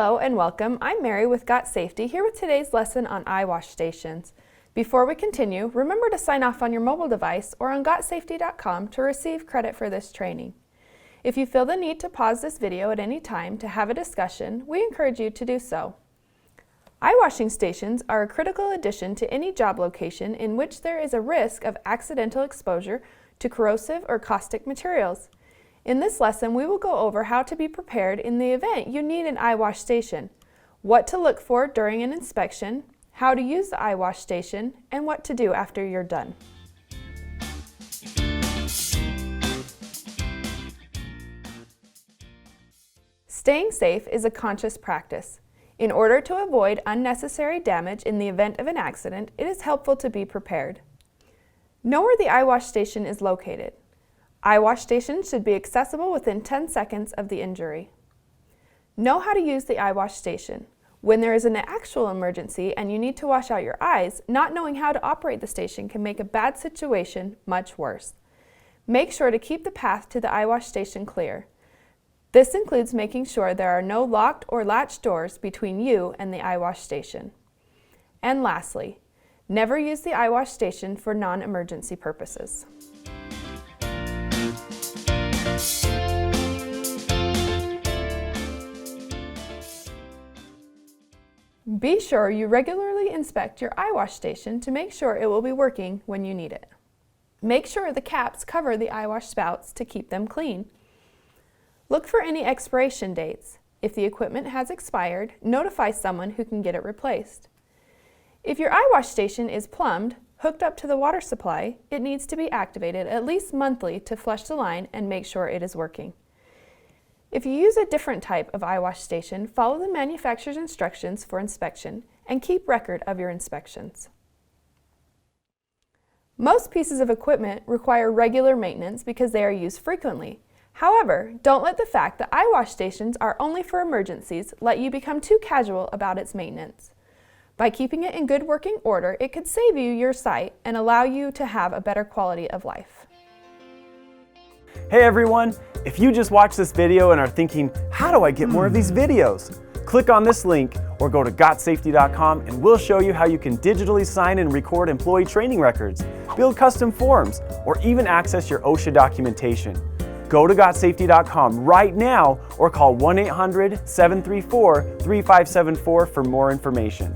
Hello and welcome. I'm Mary with GotSafety here with today's lesson on eye wash stations. Before we continue, remember to sign off on your mobile device or on GotSafety.com to receive credit for this training. If you feel the need to pause this video at any time to have a discussion, we encourage you to do so. Eye washing stations are a critical addition to any job location in which there is a risk of accidental exposure to corrosive or caustic materials. In this lesson, we will go over how to be prepared in the event you need an eye wash station, what to look for during an inspection, how to use the eye wash station, and what to do after you're done. Staying safe is a conscious practice. In order to avoid unnecessary damage in the event of an accident, it is helpful to be prepared. Know where the eye wash station is located. Eye wash stations should be accessible within 10 seconds of the injury. Know how to use the eye wash station. When there is an actual emergency and you need to wash out your eyes, not knowing how to operate the station can make a bad situation much worse. Make sure to keep the path to the eye wash station clear. This includes making sure there are no locked or latched doors between you and the eye wash station. And lastly, never use the eye wash station for non-emergency purposes. Be sure you regularly inspect your eye wash station to make sure it will be working when you need it. Make sure the caps cover the eye wash spouts to keep them clean. Look for any expiration dates. If the equipment has expired, notify someone who can get it replaced. If your eye wash station is plumbed, hooked up to the water supply, it needs to be activated at least monthly to flush the line and make sure it is working. If you use a different type of eye wash station, follow the manufacturer's instructions for inspection and keep record of your inspections. Most pieces of equipment require regular maintenance because they are used frequently. However, don't let the fact that eye wash stations are only for emergencies let you become too casual about its maintenance. By keeping it in good working order, it could save you your sight and allow you to have a better quality of life. Hey everyone, if you just watched this video and are thinking, how do I get more of these videos? Click on this link or go to GotSafety.com and we'll show you how you can digitally sign and record employee training records, build custom forms, or even access your OSHA documentation. Go to GotSafety.com right now or call 1-800-734-3574 for more information.